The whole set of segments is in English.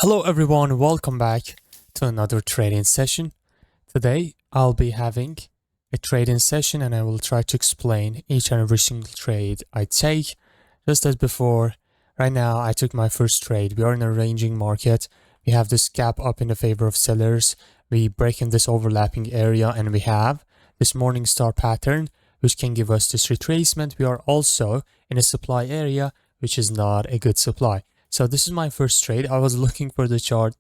Hello everyone, welcome back to another trading session. Today I'll be having a trading session and I will try to explain each and every single trade I take. Just as before, right now I took my first trade. We are in a ranging market. We have this gap up in the favor of sellers. We break in this overlapping area and we have this morning star pattern which can give us this retracement. We are also in a supply area which is not a good supply. So this is my first trade. I was looking for the chart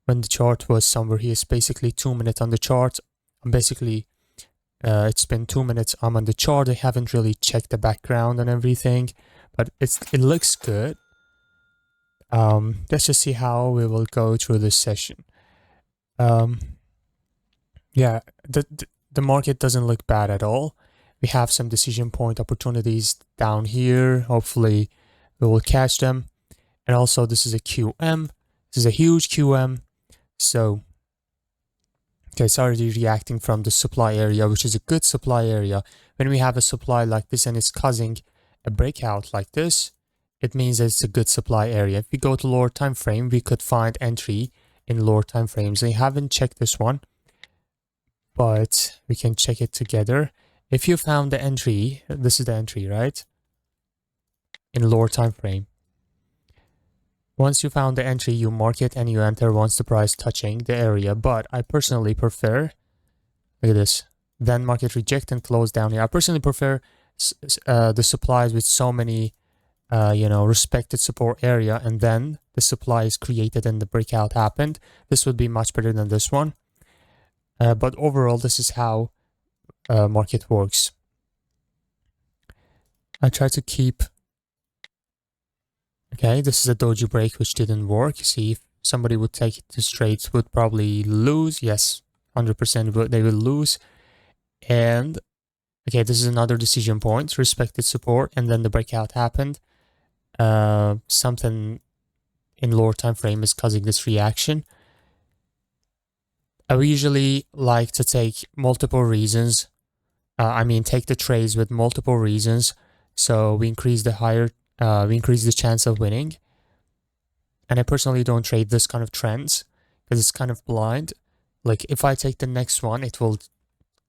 when the chart was somewhere here. It's basically 2 minutes on the chart. It's been 2 minutes. I'm on the chart. I haven't really checked the background and everything, but it looks good. Let's just see how we will go through this session. Yeah, the market doesn't look bad at all. We have some decision point opportunities down here. Hopefully we will catch them. And also this is a QM. This is a huge QM. So, okay, it's already reacting from the supply area, which is a good supply area. When we have a supply like this and it's causing a breakout like this, it means that it's a good supply area. If we go to lower time frame, we could find entry in lower time frames. I haven't checked this one, but we can check it together. If you found the entry, this is the entry, right? In lower time frame. Once you found the entry, you mark it and you enter once the price touching the area. But I personally prefer, look at this, then market reject and close down here. I personally prefer the supplies with so many, respected support area, and then the supply is created and the breakout happened. This would be much better than this one. But overall, this is how market works. I try to keep. Okay, this is a doji break which didn't work. You see, if somebody would take this trade, would probably lose. Yes, 100% they will lose. And okay, this is another decision point, respected support, and then the breakout happened. Something in lower time frame is causing this reaction. I usually like to take multiple reasons. Take the trades with multiple reasons. So we increase the chance of winning. And I personally don't trade this kind of trends because it's kind of blind. Like if I take the next one, it will,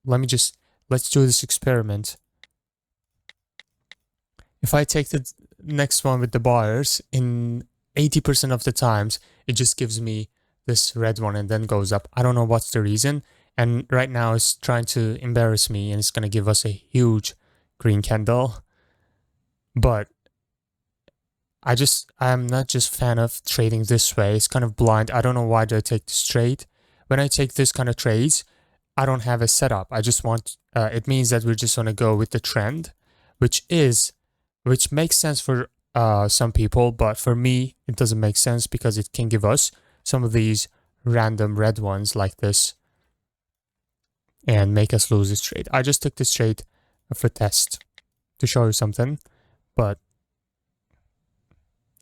let's do this experiment. If I take the next one with the buyers, in 80% of the times, it just gives me this red one and then goes up. I don't know what's the reason. And right now it's trying to embarrass me and it's going to give us a huge green candle. But I'm not just fan of trading this way. It's kind of blind. I don't know why do I take this trade. When I take this kind of trades, I don't have a setup. I just want, it means that we're just going to go with the trend, which makes sense for some people, but for me, it doesn't make sense because it can give us some of these random red ones like this and make us lose this trade. I just took this trade for test to show you something, but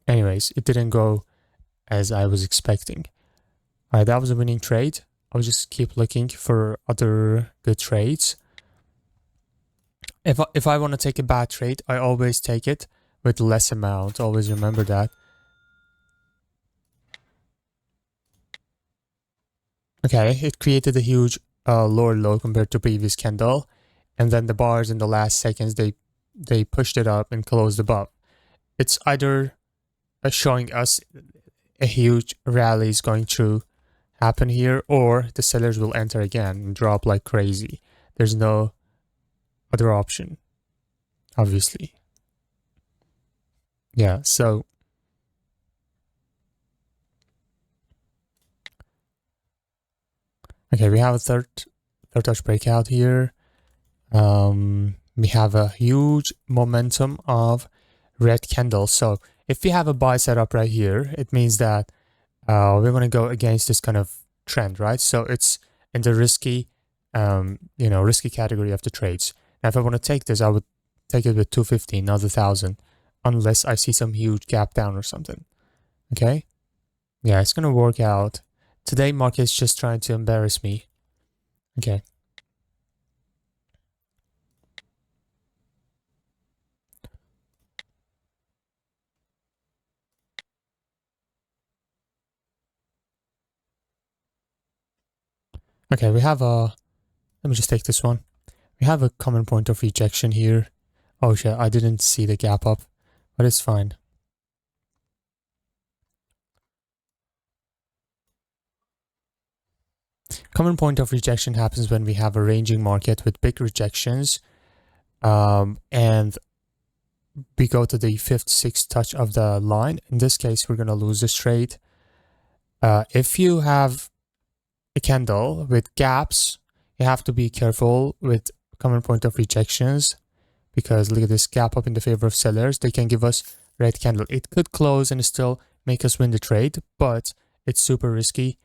anyways, it didn't go as I was expecting. All right, that was a winning trade. I'll just keep looking for other good trades. If I want to take a bad trade, I always take it with less amount. Always remember that. Okay, it created a huge lower low compared to previous candle, and then the bars in the last seconds they pushed it up and closed above. It's either showing us a huge rally is going to happen here, or the sellers will enter again and drop like crazy. There's no other option, obviously. Yeah, so okay, we have a third touch breakout here. We have a huge momentum of red candles. So if we have a buy setup right here, it means that we're going to go against this kind of trend, right? So it's in the risky category of the trades. Now, if I want to take this, I would take it with 215, not 1,000, unless I see some huge gap down or something. Okay? Yeah, it's going to work out. Today, market's just trying to embarrass me. Okay. Okay, we have a, let me just take this one. We have a common point of rejection here. Oh shit, I didn't see the gap up, but it's fine. Common point of rejection happens when we have a ranging market with big rejections, and we go to the 5th, 6th touch of the line. In this case, we're going to lose this trade. If you have a candle with gaps, you have to be careful with common point of rejections, because look at this gap up in the favor of sellers. They can give us red candle. It could close and still make us win the trade, but it's super risky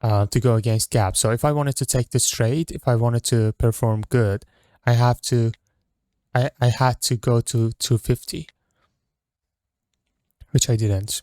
to go against gaps. So if I wanted to take this trade, if I wanted to perform good, I had to go to 250, which I didn't.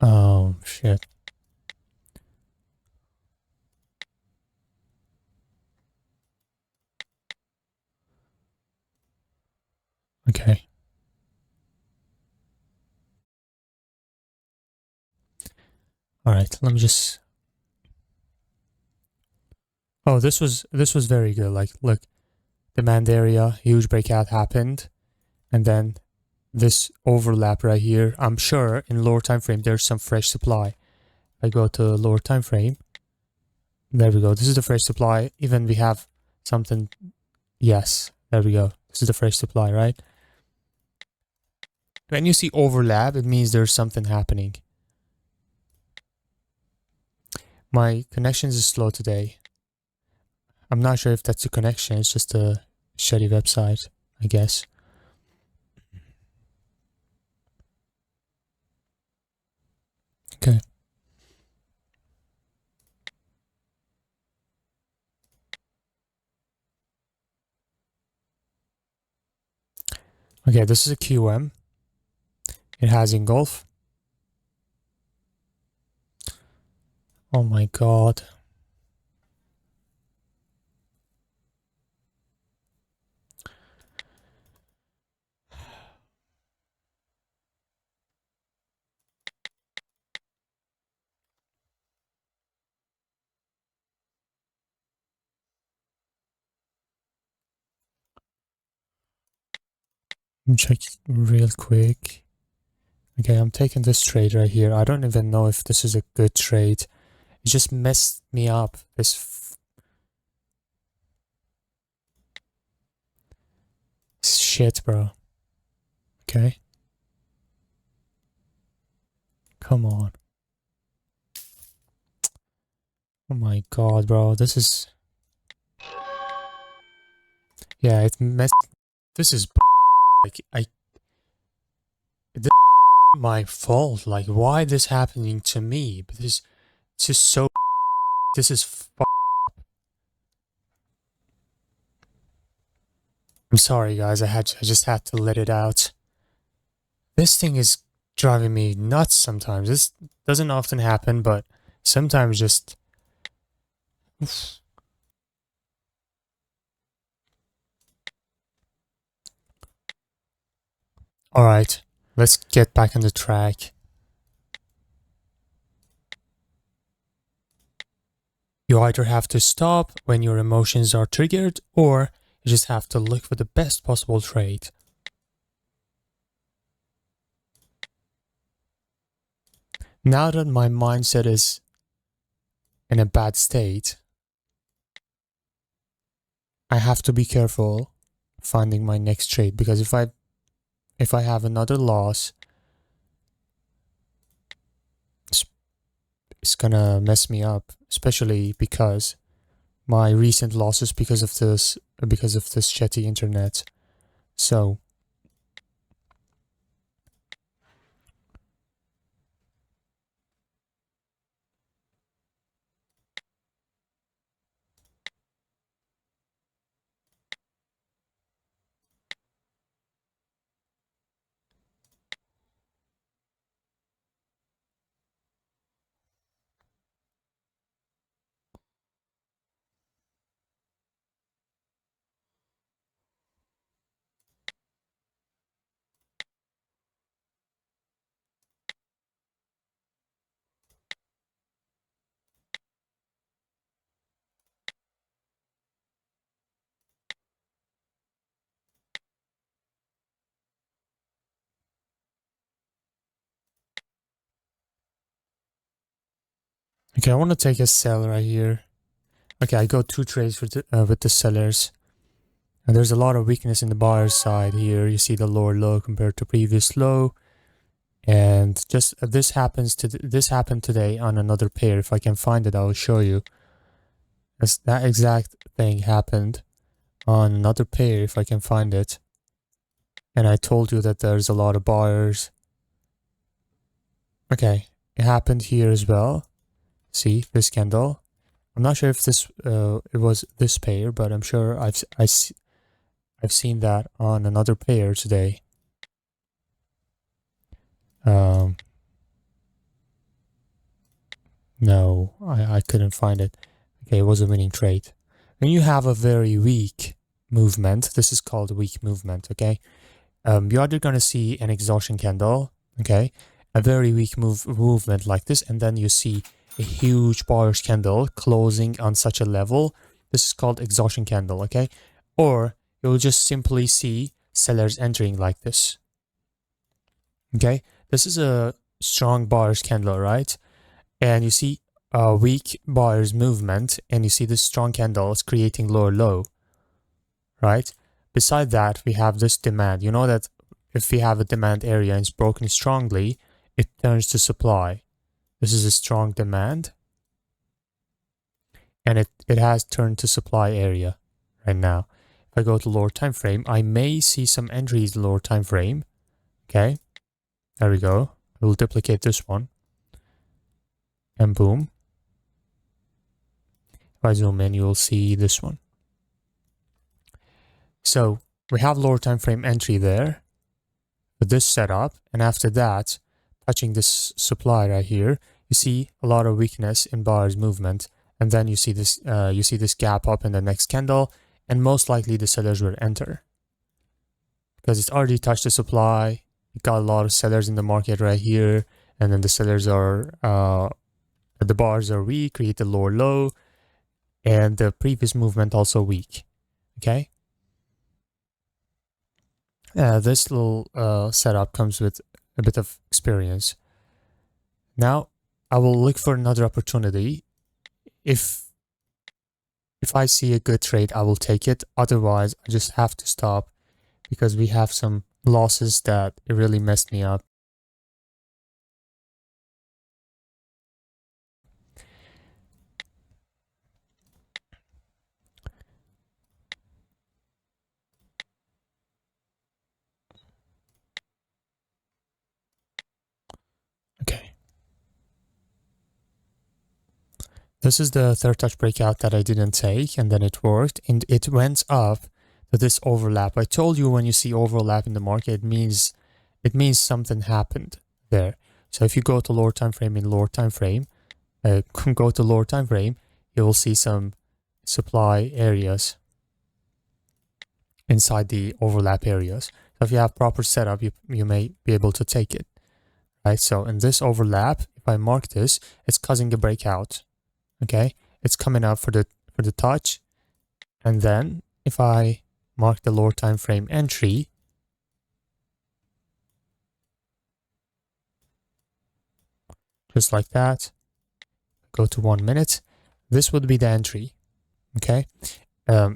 Oh shit. Okay. All right. Let me just. Oh, this was very good. Like, look, demand area, huge breakout happened, and then this overlap right here. I'm sure in lower time frame there's some fresh supply. I go to lower time frame. There we go. This is the fresh supply. Even we have something. Yes, there we go. This is the fresh supply, right? When you see overlap, it means there's something happening. My connections is slow today. I'm not sure if that's a connection. It's just a shitty website, I guess. Okay. Okay, this is a QM. It has engulf. Oh my god. Let me check real quick. Okay, I'm taking this trade right here. I don't even know if this is a good trade. It just messed me up. This shit, bro. Okay. Come on. Oh my god, bro. This is... Yeah, it messed... This is... Like, this is my fault. Like, why this happening to me? But this is just so... This is... I'm sorry, guys. I just had to let it out. This thing is driving me nuts sometimes. This doesn't often happen, but sometimes just... Alright, let's get back on the track. You either have to stop when your emotions are triggered, or you just have to look for the best possible trade. Now that my mindset is in a bad state, I have to be careful finding my next trade, because if I have another loss, it's gonna mess me up, especially because my recent losses because of this shitty internet. So Okay, I want to take a sell right here. Okay, I got 2 trades with the sellers. And there's a lot of weakness in the buyer's side here. You see the lower low compared to previous low. And just this happened today on another pair. If I can find it, I will show you. That exact thing happened on another pair if I can find it. And I told you that there's a lot of buyers. Okay, it happened here as well. See this candle. I'm not sure if it was this pair, but I'm sure I've seen that on another pair today. No, I couldn't find it. Okay, it was a winning trade. When you have a very weak movement, this is called a weak movement, okay? You're either going to see an exhaustion candle, okay? A very weak movement like this, and then you see a huge bearish candle closing on such a level. This is called exhaustion candle, okay? Or you'll just simply see sellers entering like this, okay? This is a strong bearish candle, right? And you see a weak buyer's movement, and you see this strong candle is creating lower low, right? Beside that, we have this demand. You know that if we have a demand area and it's broken strongly, it turns to supply. This is a strong demand, and it has turned to supply area right now. If I go to lower time frame, I may see some entries in lower time frame. Okay, there we go. I will duplicate this one, and boom. If I zoom in, you will see this one. So we have lower time frame entry there with this setup, and after that, touching this supply right here, you see a lot of weakness in buyer's movement, and then you see this gap up in the next candle, and most likely the sellers will enter because it's already touched the supply. It got a lot of sellers in the market right here, and then the sellers are the bars are weak, create a lower low, and the previous movement also weak. Okay. This little setup comes with a bit of experience. Now, I will look for another opportunity. If I see a good trade, I will take it. Otherwise, I just have to stop because we have some losses that it really messed me up. Okay. This is the third touch breakout that I didn't take, and then it worked, and it went up to this overlap. I told you when you see overlap in the market, it means something happened there. So if you go to lower time frame, go to lower time frame, you will see some supply areas inside the overlap areas. So if you have proper setup, you may be able to take it, right? So in this overlap, if I mark this, it's causing a breakout. Okay, it's coming up for the touch, and then if I mark the lower time frame entry, just like that, go to 1 minute, this would be the entry. Okay,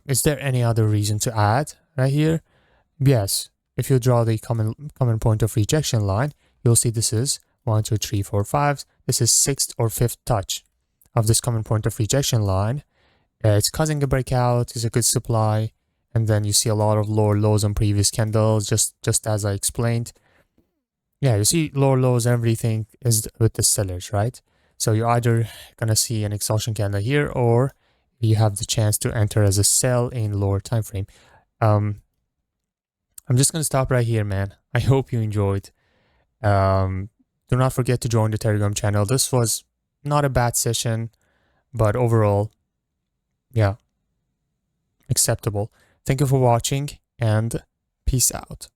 is there any other reason to add right here? Yes, if you draw the common point of rejection line, you'll see this is 1, 2, 3, 4, 5. This is 6th or 5th touch of this common point of rejection line. It's causing a breakout, it's a good supply, and then you see a lot of lower lows on previous candles, just as I explained. Yeah, you see lower lows, everything is with the sellers, right? So you're either gonna see an exhaustion candle here, or you have the chance to enter as a sell in lower time frame. I'm just gonna stop right here, man. I hope you enjoyed. Do not forget to join the Telegram channel. This was not a bad session, but overall, yeah, acceptable. Thank you for watching, and peace out.